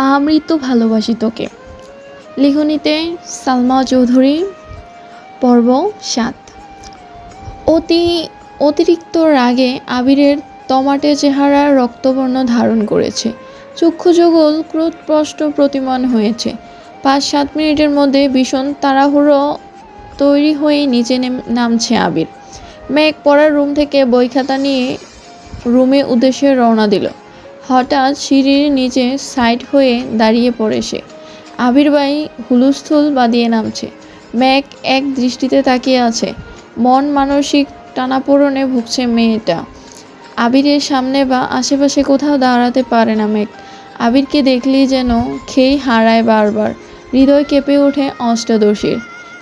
আমৃত্যু ভালোবাসি তোকে। লিখনীতে সালমা চৌধুরী। পর্ব ৭। অতি অতিরিক্ত রাগে আবিরের তমাটে চেহারা রক্তবর্ণ ধারণ করেছে। চক্ষু যুগল ক্রোধস্পষ্ট প্রতিমান হয়েছে। ৫-৭ মিনিটের মধ্যে ভীষণ তাড়াহুড়ো তৈরি হয়ে নিচে নামছে আবির। মেঘ পড়ার রুম থেকে বই খাতা নিয়ে রুমে উদ্দেশ্যে রওনা দিল। হঠাৎ সিঁড়ির নিচে সাইড হয়ে দাঁড়িয়ে পড়ে সে। আবির ভাই হুলস্থুল বাদিয়ে নামছে। মেঘ এক দৃষ্টিতে তাকিয়ে আছে। মন মানসিক টানাপোড়েনে ভুগছে মেয়েটা। আবিরের সামনে বা আশেপাশে কোথাও দাঁড়াতে পারে না মেঘ। আবিরকে দেখলেই যেন খেই হারায় বারবার। হৃদয় কেঁপে ওঠে অষ্টাদশীর।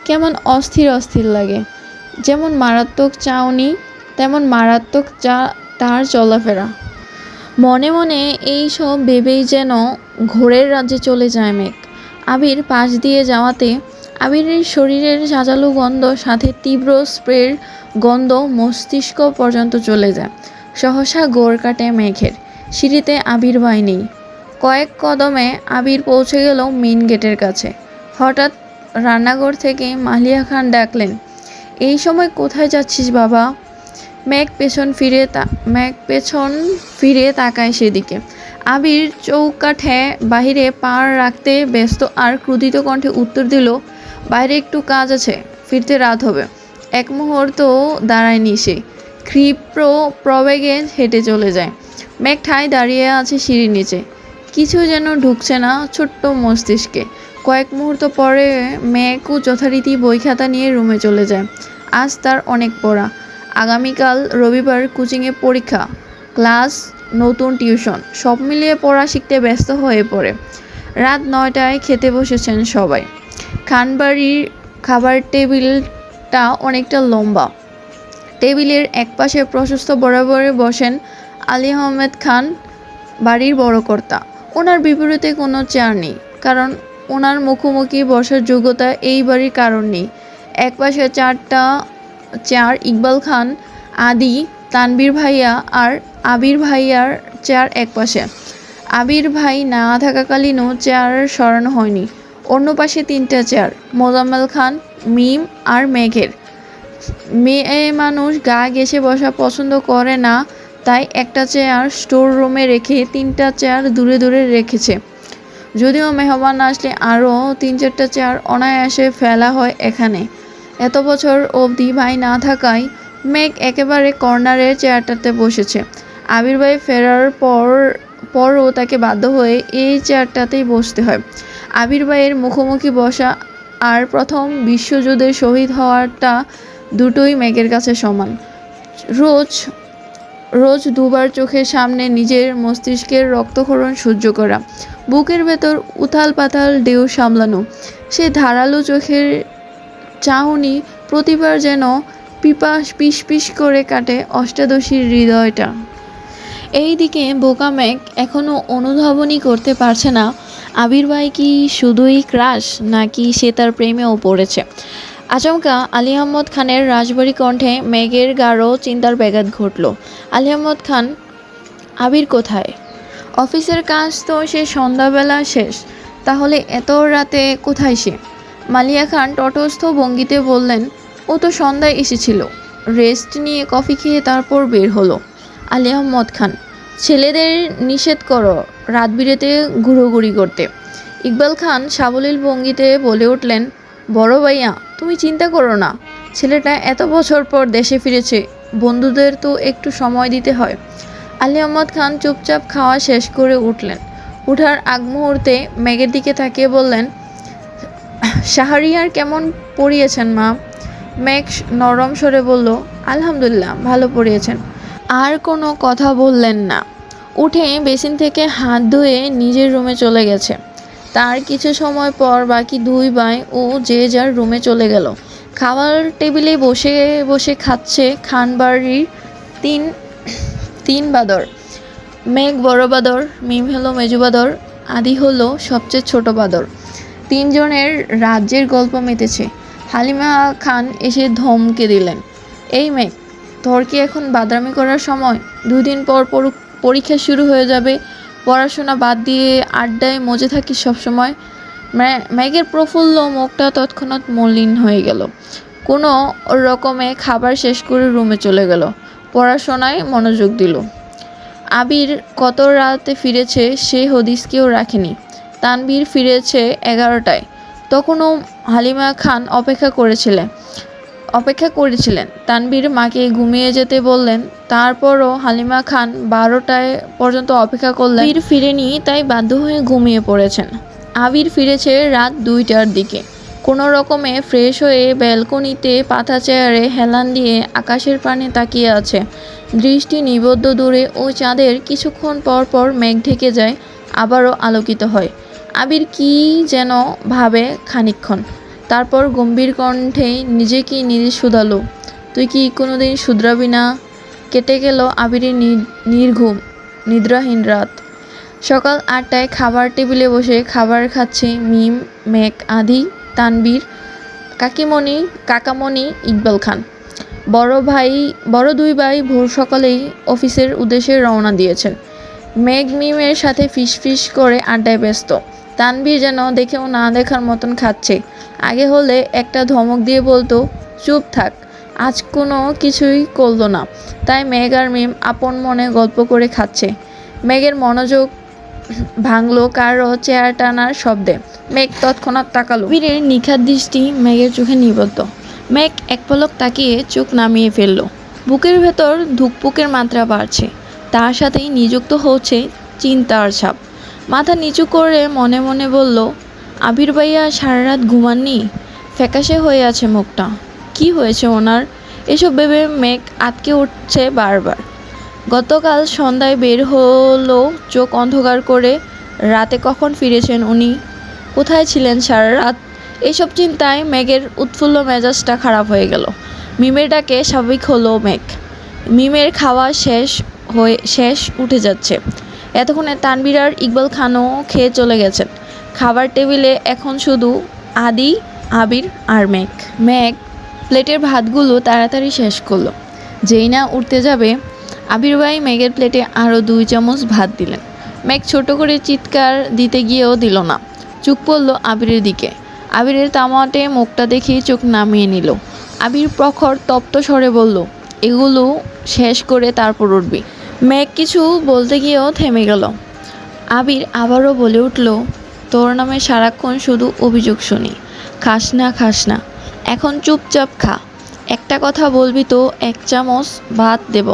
কেমন অস্থির অস্থির লাগে। যেমন মারাত্মক চাউনি তেমন মারাত্মক তার চলাফেরা। মনে মনে এই সব ভেবেই যেন ঘোরের রাজ্যে চলে যায় মেঘ। আবির পাশ দিয়ে যাওয়াতে আবিরের শরীরের সাজালো গন্ধ সাথে তীব্র স্প্রের গন্ধ মস্তিষ্ক পর্যন্ত চলে যায়। সহসা গোড় কাটে মেঘের। সিঁড়িতে আবির ভাই নেই। কয়েক কদমে আবির পৌঁছে গেল মেইন গেটের কাছে। হঠাৎ রান্নাঘর থেকে মালিয়া খান ডাকলেন, এই সময় কোথায় যাচ্ছিস বাবা? মেঘ পেছন ফিরে তাকায় সেদিকে। আবির চৌকাঠে বাহিরে পা রাখতে ব্যস্ত আর ক্রোধিত কণ্ঠে উত্তর দিল, বাইরে একটু কাজ আছে, ফিরতে রাত হবে। এক মুহূর্ত দাঁড়ায়নি সে। ক্ষিপ্র প্রবেগে হেঁটে চলে যায়। মেঘ ঠায় দাঁড়িয়ে আছে সিঁড়ির নিচে। কিছু যেন ঢুকছে না ছোট্ট মস্তিষ্কে। কয়েক মুহূর্ত পরে মেঘও যথারীতি বই খাতা নিয়ে রুমে চলে যায়। আজ তার অনেক পড়া। আগামীকাল রবিবার কোচিংয়ে পরীক্ষা, ক্লাস, নতুন টিউশন, সব মিলিয়ে পড়া শিখতে ব্যস্ত হয়ে পড়ে। রাত ৯টায় খেতে বসেছেন সবাই। খানবাড়ির খাবার টেবিলটা অনেকটা লম্বা। টেবিলের একপাশে প্রশস্ত বরাবরে বসেন আলী আহমেদ খান, বাড়ির বড় কর্তা। ওনার বিপরীতে কোনো চেয়ার নেই, কারণ ওনার মুখোমুখি বসার যোগ্যতা এই বাড়ির কারণ নেই। একপাশে 4টা চেয়ার ইকবাল খান, আদি, তানবীর ভাইয়া আর আবির ভাইয়ার চেয়ার একপাশে। আবির ভাই না থাকাকালীনও চেয়ার সরানো হয়নি। অন্য পাশে 3টা চেয়ার মোজাম্মেল খান, মিম আর মেঘের। মেয়ে মানুষ গা ঘেঁষে বসা পছন্দ করে না, তাই একটা চেয়ার স্টোর রুমে রেখে 3টা চেয়ার দূরে দূরে রেখেছে। যদিও মেহমান আসলে আরও 3-4টা চেয়ার অনায়াসে ফেলা হয় এখানে। এত বছর অবধি ভাই না থাকায় মেঘ একেবারে কর্নারের চেয়ারটাতে বসেছে। আবির ভাই ফেরার পরও তাকে বাধ্য হয়ে এই চেয়ারটাতেই বসতে হয়। আবির ভাইয়ের মুখোমুখি বসা আর প্রথম বিশ্বযুদ্ধে শহীদ হওয়াটা দুটোই মেঘের কাছে সমান। রোজ দুবার চোখের সামনে নিজের মস্তিষ্কের রক্তক্ষরণ সহ্য করা, বুকের ভেতর উথাল পাথাল ঢেউ সামলানো। সে ধারালো চোখের চাহনি প্রতিবার যেন পিস করে কাটে অষ্টাদশীর হৃদয়টা। এইদিকে বোকা মেঘ এখনও অনুধাবনই করতে পারছে না আবির ভাই কি শুধুই ক্রাশ, নাকি সে তার প্রেমেও পড়েছে। আচমকা আলী আহমদ খানের রাজবাড়ি কণ্ঠে মেঘের গাঢ় চিন্তার ব্যাঘাত ঘটল। আলী আহমদ খান, আবির কোথায়? অফিসের কাজ তো সে সন্ধ্যাবেলা শেষ, তাহলে এত রাতে কোথায় সে? মালিয়া খান তটস্থ ভঙ্গিতে বললেন, ও তো সন্ধ্যায় এসেছিল, রেস্ট নিয়ে কফি খেয়ে তারপর বের হলো। আলী আহমদ খান, ছেলেদের নিষেধ করো রাত বিরেতে ঘুরোঘুরি করতে। ইকবাল খান সাবলীল ভঙ্গিতে বলে উঠলেন, বড় ভাইয়া তুমি চিন্তা করো না, ছেলেটা এত বছর পর দেশে ফিরেছে, বন্ধুদের তো একটু সময় দিতে হয়। আলী আহমদ খান চুপচাপ খাওয়া শেষ করে উঠলেন। উঠার আগ মুহূর্তে মেঘের দিকে তাকিয়ে বললেন, শাহরিয়ার কেমন পড়িয়েছেন মা? মেঘ নরম স্বরে বলল, আলহামদুলিল্লাহ ভালো পড়িয়েছেন। আর কোনো কথা বললেন না। উঠে বেসিন থেকে হাত ধুয়ে নিজের রুমে চলে গেছে। তার কিছু সময় পর বাকি 2 ভাই ও যে যার রুমে চলে গেল। খাবার টেবিলে বসে বসে খাচ্ছে খানবাড়ির তিন বাদর। মেঘ বড় বাদর, মিম হলো মেজু বাদর, আদি হলো সবচেয়ে ছোট বাদর। 3 জনের রাজ্যের গল্প মেতেছে। হালিমা খান এসে ধমকে দিলেন, এই মেঘ, তোর কি এখন বাদরামি করার সময়? 2 দিন পর পরীক্ষা শুরু হয়ে যাবে, পড়াশোনা বাদ দিয়ে আড্ডায় মজে থাকিস সবসময়। ম্যাগের প্রফুল্ল মুখটা তৎক্ষণাৎ মলিন হয়ে গেল। কোনো রকমে খাবার শেষ করে রুমে চলে গেল। পড়াশোনায় মনোযোগ দিল। আবির কত রাতে ফিরেছে সে হদিস কেউ রাখেনি। তানভীর ফিরেছে 11টায়। তখনও হালিমা খান অপেক্ষা করেছিলেন। তানভীর মাকে ঘুমিয়ে যেতে বললেন। তারপরও হালিমা খান 12টায় পর্যন্ত অপেক্ষা করলেন। আবির ফিরেনি, তাই বাধ্য হয়ে ঘুমিয়ে পড়েছেন। আবির ফিরেছে রাত 2টার দিকে। কোনো রকমে ফ্রেশ হয়ে ব্যালকনিতে পাতা চেয়ারে হেলান দিয়ে আকাশের পানে তাকিয়ে আছে। দৃষ্টি নিবদ্ধ দূরে ও চাঁদের কিছুক্ষণ পর পর মেঘ ঢেকে যায়, আবারও আলোকিত হয়। আবির কি যেন ভাবে খানিকক্ষণ, তারপর গম্ভীর কণ্ঠে নিজে শুধালো, তুই কি কোনোদিন শুধরাবি না? কেটে গেল আবিরের নির্ঘুম নিদ্রাহীন রাত। সকাল 8টায় খাবার টেবিলে বসে খাবার খাচ্ছে মিম, মেঘ, আদি, তানভীর, কাকামণি, ইকবাল খান। বড় দুই ভাই ভোর সকালেই অফিসের উদ্দেশ্যে রওনা দিয়েছেন। মেঘ মিমের সাথে ফিসফিস করে আড্ডায় ব্যস্ত। তানভীর যেন দেখেও না দেখার মতন খাচ্ছে। আগে হলে একটা ধমক দিয়ে বলতো, চুপ থাক। আজ কোনো কিছুই করলো না, তাই মেঘ আর মিম আপন মনে গল্প করে খাচ্ছে। মেঘের মনোযোগ ভাঙলো কারো চেয়ার টানার শব্দে। মেঘ তৎক্ষণাৎ তাকালো। বীরের নিখাত দৃষ্টি মেঘের চোখে নিবদ্ধ। মেঘ এক পলক তাকিয়ে চোখ নামিয়ে ফেলল। বুকের ভেতর ধুকপুকের মাত্রা বাড়ছে, তার সাথেই নিযুক্ত হচ্ছে চিন্তার ছাপ। মাথা নিচু করে মনে মনে বলল, আবির ভাইয়া সারা রাত ঘুমাননি? ফ্যাকাশে হয়ে আছে মুখটা। কি হয়েছে ওনার? এসব ভেবে মেঘ আটকে উঠছে বারবার। গতকাল সন্ধ্যায় বের হলো চোখ অন্ধকার করে। রাতে কখন ফিরেছেন উনি? কোথায় ছিলেন সারা রাত? এইসব চিন্তায় মেঘের উৎফুল্ল মেজাজটা খারাপ হয়ে গেল। মিমের ডাকে স্বাভাবিক হলো মেঘ। মিমের খাওয়া শেষ উঠে যাচ্ছে। এতক্ষণে তানভীর আর ইকবাল খানও খেয়ে চলে গেছেন। খাবার টেবিলে এখন শুধু আদি, আবির আর মেঘ প্লেটের ভাতগুলো তাড়াতাড়ি শেষ করলো। যেই না উঠতে যাবে, আবির ভাই মেঘের প্লেটে আরও 2 চামচ ভাত দিলেন। মেঘ ছোট করে চিৎকার দিতে গিয়েও দিল না, চোখ পড়ল আবিরের দিকে। আবিরের তামাটে মুখটা দেখেই চোখ নামিয়ে নিল। আবির প্রখর তপ্ত স্বরে বলল, এগুলো শেষ করে তারপর উঠবি। মেঘ কিছু বলতে গিয়েও থেমে গেল। আবির আবারও বলে উঠল, তোর নামে সারাক্ষণ শুধু অভিযোগ শুনি, খাস না। এখন চুপচাপ খা। একটা কথা বলবি তো 1 চামচ ভাত দেব।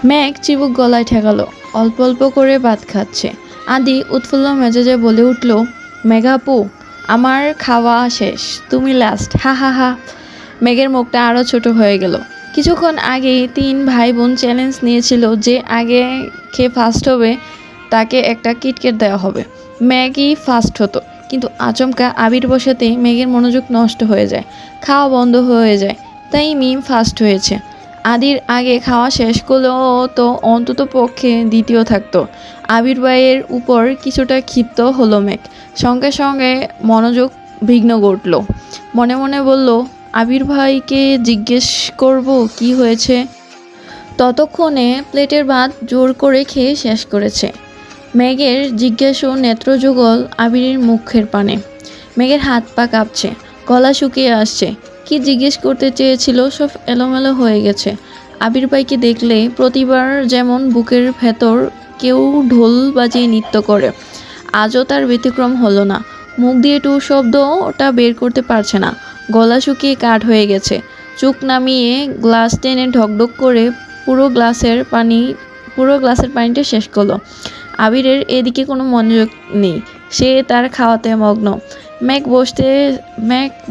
মেঘ চিবুক গলায় ঠেকালো, অল্প অল্প করে ভাত খাচ্ছে। আদি উৎফুল্ল মেজাজে বলে উঠল, মেঘাপু, আমার খাওয়া শেষ, তুমি লাস্ট, হা হা হা। মেঘের মুখটা আরও ছোট হয়ে গেল। কিছুক্ষণ আগেই 3 ভাই বোন চ্যালেঞ্জ নিয়েছিল যে আগে খেয়ে ফার্স্ট হবে তাকে একটা কিটকেট দেওয়া হবে। মেঘই ফার্স্ট হতো, কিন্তু আচমকা আবির বসাতেই মেঘের মনোযোগ নষ্ট হয়ে যায়, খাওয়া বন্ধ হয়ে যায়। তাই মিম ফার্স্ট হয়েছে। আদির আগে খাওয়া শেষ করলেও তো অন্তত পক্ষে দ্বিতীয় থাকতো। আবির ভাইয়ের উপর কিছুটা ক্ষিপ্ত হলো মেঘ। সঙ্গে সঙ্গে মনোযোগ বিঘ্ন ঘটল। মনে মনে বলল, আবির ভাইকে জিজ্ঞেস করব কি হয়েছে। ততক্ষণে প্লেটের ভাত জোর করে খেয়ে শেষ করেছে। মেঘের জিজ্ঞাসু নেত্রযুগল আবিরের মুখের পানে। মেঘের হাত পা কাঁপছে, গলা শুকিয়ে আসছে। কি জিজ্ঞেস করতে চেয়েছিল সব এলোমেলো হয়ে গেছে। আবির ভাইকে দেখলে প্রতিবার যেমন বুকের ভেতর কেউ ঢোল বাজিয়ে নৃত্য করে, আজও তার ব্যতিক্রম হলো না। মুখ দিয়ে টু শব্দটা বের করতে পারছে না, গলা শুকিয়ে কাঠ হয়ে গেছে। চোখ নামিয়ে গ্লাস টেনে ঢকঢক করে পুরো গ্লাসের পানিটা শেষ করলো। আবিরের এদিকে কোনো মনোযোগ নেই, সে তার খাওয়াতে মগ্ন। মেঘ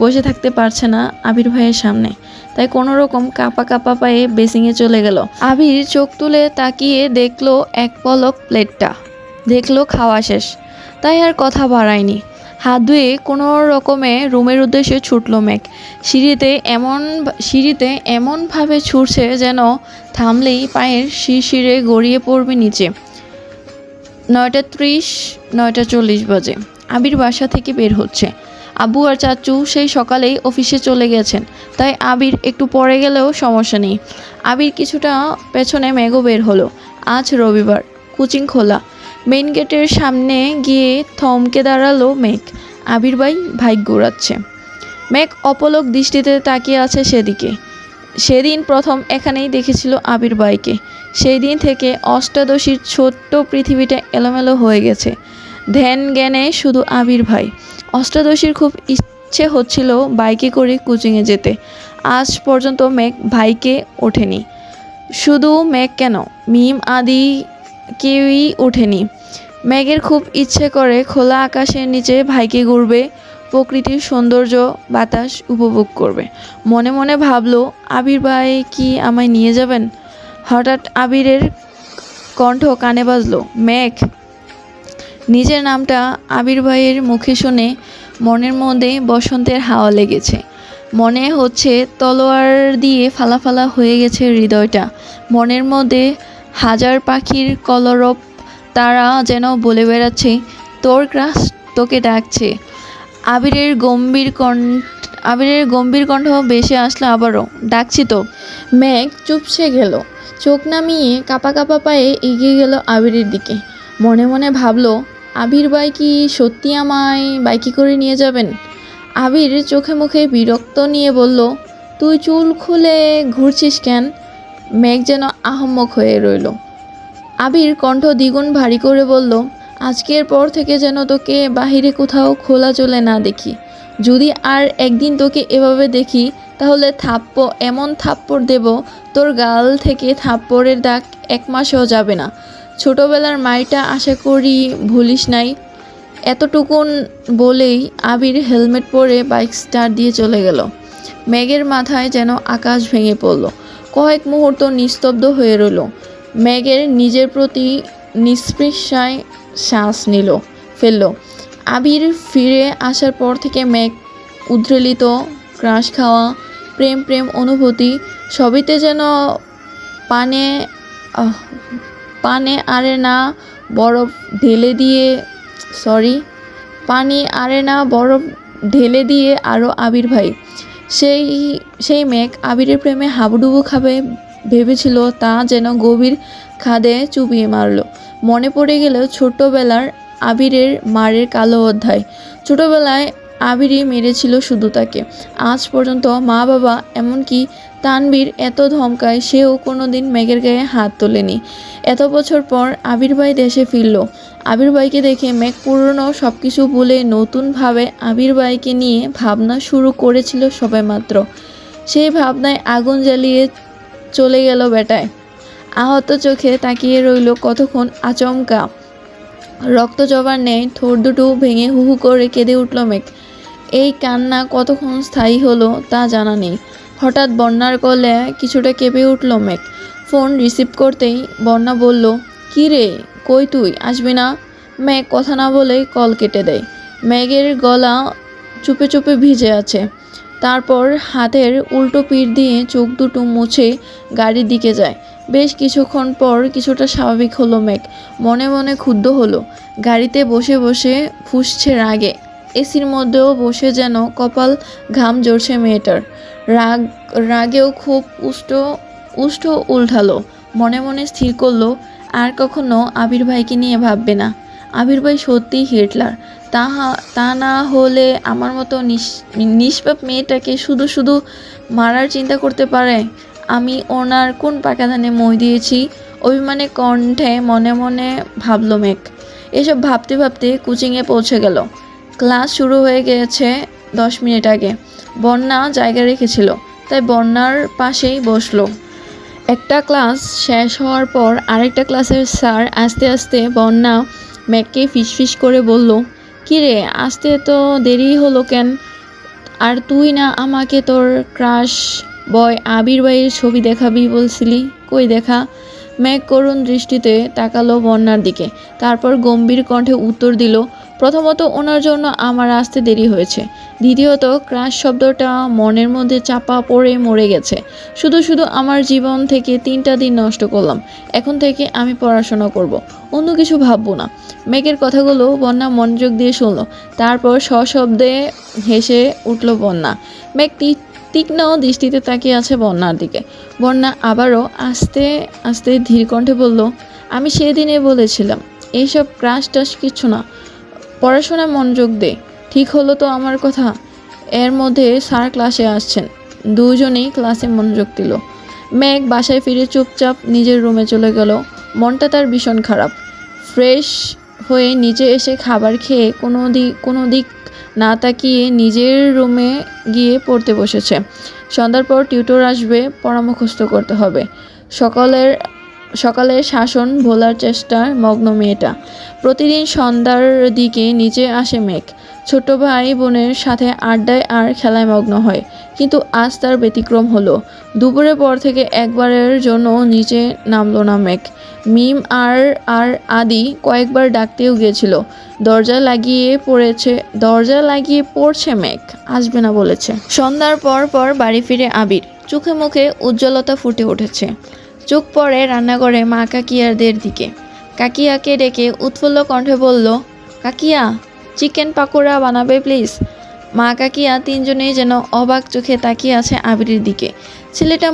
বসে থাকতে পারছে না আবির ভাইয়ের সামনে, তাই কোনো রকম কাঁপা পায়ে বেসিংয়ে চলে গেল। আবির চোখ তুলে তাকিয়ে দেখলো এক পলক প্লেটটা, দেখলো খাওয়া শেষ, তাই আর কথা বাড়ায়নি। হাত ধুয়ে কোনো রকমে রুমের উদ্দেশ্যে ছুটল মেঘ। সিঁড়িতে এমনভাবে ছুটছে যেন থামলেই পায়ের শিরশিরে গড়িয়ে পড়বে নিচে। 9:30, 9:40 বাজে। আবির বাসা থেকে বের হচ্ছে। আব্বু আর চাচু সেই সকালেই অফিসে চলে গেছেন, তাই আবির একটু পরে গেলেও সমস্যা নেই। আবির কিছুটা পেছনে মেঘও বের হলো। আজ রবিবার, কোচিং খোলা। মেইন গেটের সামনে গিয়ে থমকে দাঁড়ালো মেঘ। আবির ভাই বাইক ঘোরাচ্ছে। মেঘ অপলক দৃষ্টিতে তাকিয়ে আছে সেদিকে। সেদিন প্রথম এখানেই দেখেছিল আবির ভাইকে। সেই দিন থেকে অষ্টাদশীর ছোট্ট পৃথিবীটা এলোমেলো হয়ে গেছে। ধ্যান জ্ঞানে শুধু আবির ভাই। অষ্টাদশীর খুব ইচ্ছে হচ্ছিল বাইকে করে কোচিংয়ে যেতে। আজ পর্যন্ত মেঘ ভাইকে ওঠেনি। শুধু মেঘ কেন, মিম আদি কেউই ওঠেনি। মেঘের খুব ইচ্ছে করে খোলা আকাশের নিচে ভাইকে ঘুরবে, প্রকৃতির সৌন্দর্য বাতাস উপভোগ করবে। মনে মনে ভাবলো, আবির ভাই কি আমায় নিয়ে যাবেন? হঠাৎ আবিরের কণ্ঠ কানে বাজলো, মেঘ। নিজের নামটা আবির ভাইয়ের মুখে শুনে মনের মধ্যে বসন্তের হাওয়া লেগেছে। মনে হচ্ছে তলোয়ার দিয়ে ফালা হয়ে গেছে হৃদয়টা। মনের মধ্যে হাজার পাখির কলরব, তারা যেন বলে বেড়াচ্ছে, তোর ক্রাশ তোকে ডাকছে। আবিরের গম্ভীর কণ্ঠ ভেসে আসলো আবারও, ডাকছি তো। মেঘ চুপসে গেল। চোখ নামিয়ে কাঁপা পায়ে এগিয়ে গেল আবিরের দিকে। মনে মনে ভাবলো, আবির ভাই কি সত্যি আমায় বাইকে করে নিয়ে যাবেন? আবির চোখে মুখে বিরক্ত নিয়ে বলল, তুই চুল খুলে ঘুরছিস কেন? মেঘ যেন আহম্মক হয়ে রইল। আবির কণ্ঠ দ্বিগুণ ভারী করে বলল, আজকের পর থেকে যেন তোকে বাহিরে কোথাও খোলা চলে না দেখি। যদি আর একদিন তোকে এভাবে দেখি তাহলে এমন থাপ্পড় দেব, তোর গাল থেকে থাপ্পড়ের দাগ 1 মাসও যাবে না। ছোটবেলার মাইটা আশা করি ভুলিস নাই। এতটুকুন বলেই আবির হেলমেট পরে বাইক স্টার্ট দিয়ে চলে গেল। মেঘের মাথায় যেন আকাশ ভেঙে পড়ল। কয়েক মুহূর্ত নিস্তব্ধ হয়ে রইল। মেঘের নিজের প্রতি নিস্পৃহায় শ্বাস ফেলল। আবির ফিরে আসার পর থেকে মেঘ উদ্রেলিত, ক্রাশ খাওয়া, প্রেম অনুভূতি সবিতে যেন পানি আরে না বরফ ঢেলে দিয়ে আরও আবির ভাই। সেই মেঘ আবিরের প্রেমে হাবুডুবু খাবে ভেবেছিল, তা যেন গভীর খাদে চুবিয়ে মারল। মনে পড়ে গেল ছোট্টবেলার আবিরের মারের কালো অধ্যায়। ছোটবেলায় আবিরই মেরেছিল শুধু তাকে। আজ পর্যন্ত মা বাবা, এমনকি তানবীর এত ধমকায়, সেও কোনোদিন মেঘের গায়ে হাত তোলেনি। এত বছর পর আবির ভাই দেশে ফিরল। আবির ভাইকে দেখে মেঘ পুরনো সব কিছু ভুলে নতুনভাবে আবির ভাইকে নিয়ে ভাবনা শুরু করেছিল সবেমাত্র। সেই ভাবনায় আগুন জ্বালিয়ে চলে গেল বেটায়। আহত চোখে তাকিয়ে রইল কতক্ষণ আচমকা। রক্ত জবার ন্যায় ঠোঁট দুটো ভেঙে হু করে কেঁদে উঠল মেঘ। এই কান্না কতক্ষণ স্থায়ী হলো তা জানা নেই। হঠাৎ বন্যার গলে কিছুটা কেঁপে উঠল মেঘ। ফোন রিসিভ করতেই বন্যা বলল, কী রে, কই তুই, আসবি না? মেঘ কথা না বলেই কল কেটে দেয়। মেঘের গলা চুপে ভিজে আছে। তারপর হাতের উল্টো পিঠ দিয়ে চোখ দুটো মুছে গাড়ির দিকে যায়। বেশ কিছুক্ষণ পর কিছুটা স্বাভাবিক হলো মেঘ। মনে মনে ক্ষুব্ধ হলো। গাড়িতে বসে ফুঁসছে রাগে। এসির মধ্যেও বসে যেন কপাল ঘাম ঝরছে মেয়েটার। রাগেও খুব উষ্ঠ উল্টালো। মনে মনে স্থির করলো, আর কখনো আবির ভাইকে নিয়ে ভাববে না। আবির ভাই সত্যিই হিটলার। তা না হলে আমার মতো নিষ্পাপ মেয়েটাকে শুধু মারার চিন্তা করতে পারে? আমি ওনার কোন পাকাধানে মই দিয়েছি? অভিমানে কণ্ঠে মনে মনে ভাবল মেঘ। এসব ভাবতে কোচিংয়ে পৌঁছে গেল। ক্লাস শুরু হয়ে গিয়েছে 10 মিনিট আগে। বন্যা জায়গা রেখেছিল, তাই বন্যার পাশেই বসলো। একটা ক্লাস শেষ হওয়ার পর আরেকটা ক্লাসের স্যার আস্তে বন্যা মেঘকে ফিসফিস করে বলল, কিরে, আসতে তো দেরি হলো কেন? আর তুই না আমাকে তোর ক্রাশ বয় আবির ভাইয়ের ছবি দেখাবি বলছিলি, কই দেখা? মেঘ করুণ দৃষ্টিতে তাকালো বন্যার দিকে। তারপর গম্ভীর কণ্ঠে উত্তর দিল, প্রথমত ওনার জন্য আমার আসতে দেরি হয়েছে। দ্বিতীয়ত ক্রাশ শব্দটা মনের মধ্যে চাপা পড়ে মরে গেছে। শুধু আমার জীবন থেকে 3টা দিন নষ্ট করলাম। এখন থেকে আমি পড়াশোনা করব, অন্য কিছু ভাববো না। মেঘের কথাগুলো বন্যা মনোযোগ দিয়ে শুনল। তারপর সশব্দে হেসে উঠল বন্যা। মেঘ তীক্ষ্ণ দৃষ্টিতে তাকিয়ে আছে বন্যার দিকে। বন্যা আবারও আস্তে ধীর কণ্ঠে বলল, আমি সেদিনে বলেছিলাম এইসব ক্রাশ টাশ কিছু না, পড়াশোনায় মনোযোগ দে। ঠিক হলো তো আমার কথা? এর মধ্যে স্যার ক্লাসে আসছেন। দুজনেই ক্লাসে মনোযোগ দিল। মেঘ বাসায় ফিরে চুপচাপ নিজের রুমে চলে গেল। মনটা তার ভীষণ খারাপ। ফ্রেশ হয়ে নিচে এসে খাবার খেয়ে কোনো দিক না তাকিয়ে নিজের রুমে গিয়ে পড়তে বসেছে। সন্ধ্যার পর টিউটর আসবে, পড়া মুখস্থ করতে হবে। সকালের শাসন ভোলার চেষ্টায় মগ্ন মেয়েটা। প্রতিদিন সন্ধ্যার দিকে নিচে আসে মেঘ। ছোট ভাই বোনের সাথে আড্ডায় আর খেলায় মগ্ন হয়। কিন্তু আজ তার ব্যতিক্রম হলো। দুপুরের পর থেকে একবারের জন্য নিচে নামলো না মেঘ। মিম আর আর আদি কয়েকবার ডাকতেও গিয়েছিল। দরজা লাগিয়ে পড়ছে মেঘ, আসবে না বলেছে। সন্ধ্যার পর পর বাড়ি ফিরে আবির। চোখে মুখে উজ্জ্বলতা ফুটে উঠেছে। চোখ পড়ে রান্নাঘরে মা কাকিয়াদের দিকে। কাকিয়াকে ডেকে উৎফুল্ল কণ্ঠে বলল, কাকিয়া, চিকেন পাকোড়া বানাবে প্লিজ। মা কাকিয়া তিনজনেই যেন অবাক চোখে তাকিয়ে আছে আবিরের দিকে। ছেলেটা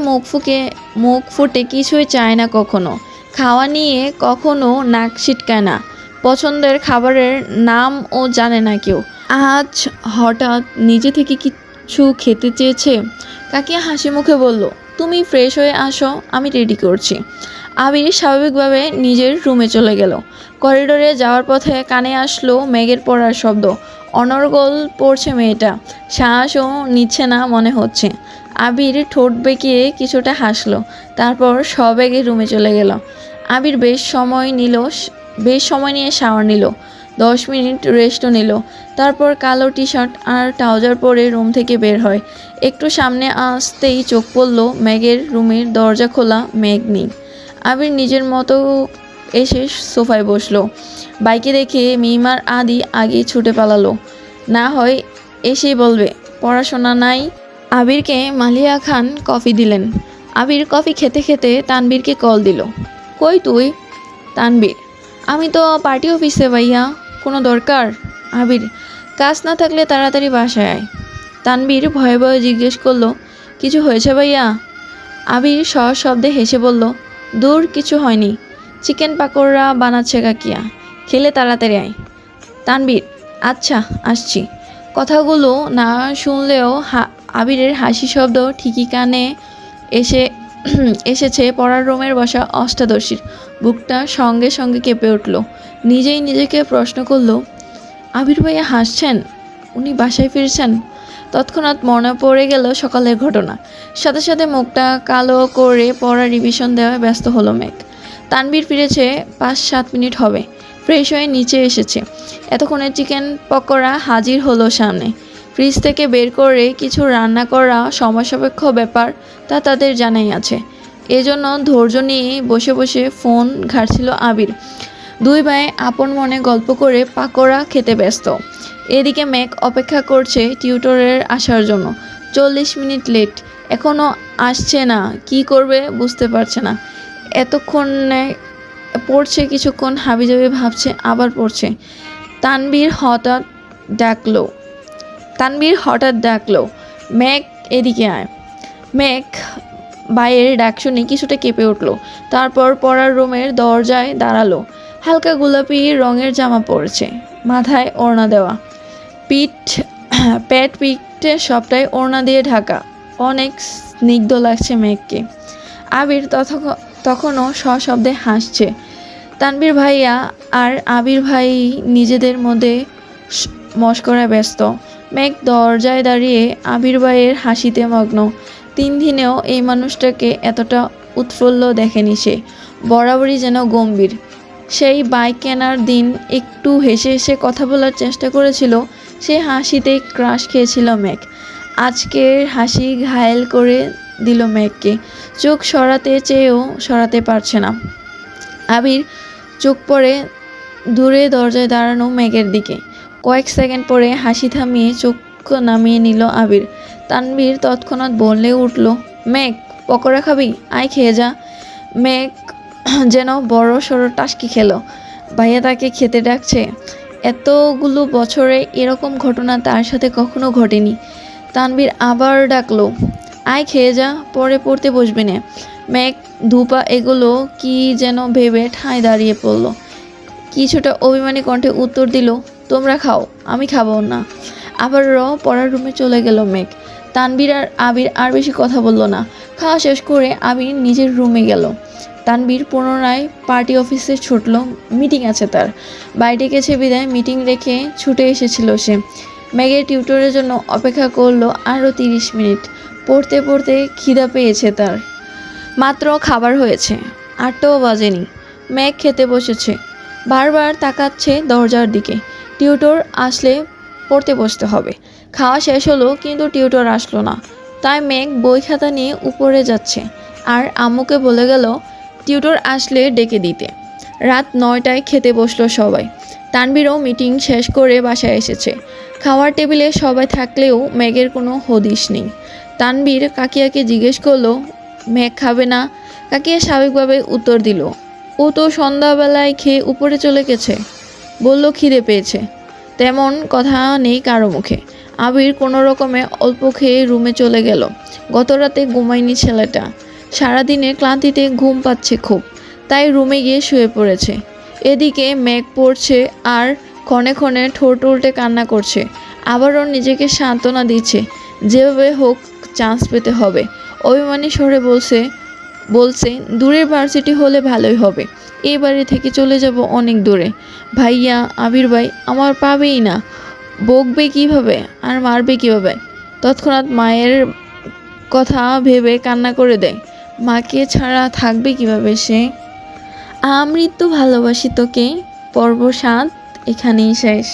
মুখ ফুটে কিছুই চায় না কখনো। খাওয়া নিয়ে কখনো নাক ছিটকায় না। পছন্দের খাবারের নামও জানে না কেউ। আজ হঠাৎ নিজে থেকে কিছু খেতে চেয়েছে। কাকিয়া হাসি মুখে বলল, তুমি ফ্রেশ হয়ে আসো, আমি রেডি করছি। আবির স্বাভাবিকভাবে নিজের রুমে চলে গেল। করিডোরে যাওয়ার পথে কানে আসলো মেঘের পড়ার শব্দ। অনর্গল পড়ছে মেয়েটা, শ্বাসও নিচ্ছে না মনে হচ্ছে। আবির ঠোঁট বেঁকিয়ে কিছুটা হাসলো, তারপর সবেগে রুমে চলে গেল। আবির বেশ সময় নিয়ে শাওয়ার নিল। 10 মিনিট রেস্টও নিল। তারপর কালো টি শার্ট আর ট্রাউজার পরে রুম থেকে বের হয়। একটু সামনে আসতেই চোখ পড়ল মেঘের রুমের দরজা খোলা, মেঘ নেই। আবির নিজের মতো এসে সোফায় বসলো। বাইকে দেখে মিমার আদি আগে ছুটে পালালো। না হয় এসেই বলবে পড়াশোনা নাই। আবিরকে মালিয়া খান কফি দিলেন। আবির কফি খেতে খেতে তানবীরকে কল দিল। কই তুই? তানবীর, আমি তো পার্টি অফিসে ভাইয়া। কোনো দরকার? আবির, কাজ না থাকলে তাড়াতাড়ি বাসায় আয়। তানবীর ভয়ে ভয়ে জিজ্ঞেস করলো, কিছু হয়েছে ভাইয়া? আবির সহজ শব্দে হেসে বলল, দূর কিছু হয়নি, চিকেন পাকোড়া বানাচ্ছে কাকিয়া, খেলে তাড়াতাড়ি আয়। তানবীর, আচ্ছা আসছি। কথাগুলো না শুনলেও আবিরের হাসি শব্দ ঠিকই কানে এসেছে পড়ার রুমের বসা অষ্টাদশীর। বুকটা সঙ্গে সঙ্গে কেঁপে উঠল। নিজেই নিজেকে প্রশ্ন করল, আবির ভাইয়া হাসছেন? উনি বাসায় ফিরছেন? তৎক্ষণাৎ মনে পড়ে গেল সকালের ঘটনা। সাথে সাথে মুখটা কালো করে পড়া রিভিশন দেওয়ায় ব্যস্ত হলো মেঘ। তানবীর ফিরেছে 5-7 মিনিট হবে। ফ্রেশ হয়ে নিচে এসেছে। এতক্ষণে চিকেন পকোড়া হাজির হলো সামনে। ফ্রিজ থেকে বের করে কিছু রান্না করা সময়সাপেক্ষ ব্যাপার, তা তাদের জানাই আছে। এজন্য ধৈর্য নিয়ে বসে বসে ফোন ঘাঁটছিল আবির। দুই ভাই আপন মনে গল্প করে পাকোড়া খেতে ব্যস্ত। এদিকে মেঘ অপেক্ষা করছে টিউটরের আসার জন্য। 40 মিনিট লেট, এখনও আসছে না। কি করবে বুঝতে পারছে না। এতক্ষণে পড়ছে, কিছুক্ষণ হাবিজাবি ভাবছে, আবার পড়ছে। তানবীর হঠাৎ ডাকলো, মেঘ এদিকে আয়। মেঘ বাইরের ডাক শুনে কিছুটা কেঁপে উঠল। তারপর পড়ার রুমের দরজায় দাঁড়ালো। হালকা গোলাপি রঙের জামা পরেছে, মাথায় ওড়না দেওয়া, পিঠে সবটাই ওড়না দিয়ে ঢাকা। অনেক স্নিগ্ধ লাগছে মেঘকে। আবির তখনও সশব্দে হাসছে। তানবীর ভাইয়া আর আবির ভাই নিজেদের মধ্যে মশকরায় ব্যস্ত। মেঘ দরজায় দাঁড়িয়ে আবির ভাইয়ের হাসিতে মগ্ন। 3 দিনেও এই মানুষটাকে এতটা উৎফুল্ল দেখেনি সে। বরাবরই যেন গম্ভীর। সেই বাইক কেনার দিন একটু হেসে হেসে কথা বলার চেষ্টা করেছিল, সেই হাসিতেই ক্রাশ খেয়েছিল মেঘ। আজকের হাসি ঘায়েল করে দিল মেঘকে। চোখ সরাতে চেয়েও সরাতে পারছে না। আবির চোখ পড়ে দূরে দরজায় দাঁড়ানো মেঘের দিকে। কয়েক সেকেন্ড পরে হাসি থামিয়ে চোখ নামিয়ে নিল আবির। তানবীর তৎক্ষণাৎ বলে উঠল, মেঘ পকোড়া খাবি? আয় খেয়ে যা। মেঘ যেন বড় সড়ো টাসকি খেলো। ভাইয়া তাকে খেতে ডাকছে। এতগুলো বছরে এরকম ঘটনা তার সাথে কখনো ঘটেনি। তানবীর আবার ডাকলো, আয় খেয়ে যা, পরে পড়তে বসবি না। মেঘ ধুপা এগুলো কি যেন ভেবে ঠাঁই দাঁড়িয়ে পড়ল। কিছুটা অভিমানী কণ্ঠে উত্তর দিল, তোমরা খাও, আমি খাবো না। আবারও পড়ার রুমে চলে গেল মেঘ। তানবীর আর আবির আর বেশি কথা বলল না। খাওয়া শেষ করে আবির নিজের রুমে গেল। তানবীর পুনরায় পার্টি অফিসে ছুটল, মিটিং আছে তার। বাইরে গেছে বিদায় মিটিং রেখে ছুটে এসেছিল সে। মেঘের টিউটরের জন্য অপেক্ষা করলো আরও 30 মিনিট। পড়তে পড়তে খিদা পেয়েছে তার। মাত্র খাবার হয়েছে, 8টাও বাজেনি। মেঘ খেতে বসেছে, বারবার তাকাচ্ছে দরজার দিকে। টিউটর আসলে পড়তে বসতে হবে। খাওয়া শেষ হলো কিন্তু টিউটর আসলো না। তাই মেঘ বই খাতা নিয়ে উপরে যাচ্ছে আর আম্মুকে বলে গেল টিউটর আসলে ডেকে দিতে। রাত 9টায় খেতে বসলো সবাই। তানবীরও মিটিং শেষ করে বাসায় এসেছে। খাওয়ার টেবিলে সবাই থাকলেও মেঘের কোনো হদিশ নেই। তানবীর কাকিয়াকে জিজ্ঞেস করলো, মেঘ খাবে না? কাকিয়া স্বাভাবিকভাবে উত্তর দিল, ও তো সন্ধ্যাবেলায় খেয়ে উপরে চলে গেছে। বলল খিদে পেয়েছে। তেমন কথা নেই কারো মুখে। আবির কোনো রকমে অল্প খেয়ে রুমে চলে গেল। গত রাতে ঘুমায়নি ছেলেটা। সারাদিনের ক্লান্তিতে ঘুম পাচ্ছে খুব, তাই রুমে গিয়ে শুয়ে পড়েছে। এদিকে মেঘ পড়ছে আর ক্ষণে ক্ষণে ঠোঁট উল্টে কান্না করছে। আবারও নিজেকে সান্ত্বনা দিচ্ছে, যেভাবে হোক চান্স পেতে হবে। অভিমানী স্বরে বলছে দূরের ভার্সিটি হলে ভালোই হবে। এই বাড়ি থেকে চলে যাব অনেক দূরে। ভাইয়া, আবির ভাই আমার পাবেই না। বকবে কিভাবে আর মারবে কিভাবে? তৎক্ষণাৎ মায়ের কথা ভেবে কান্না করে দেয়। মাকে ছাড়া থাকবে কিভাবে সে? আমৃত্যু ভালোবাসি তোকে। পর্ব 7 এখানেই শেষ।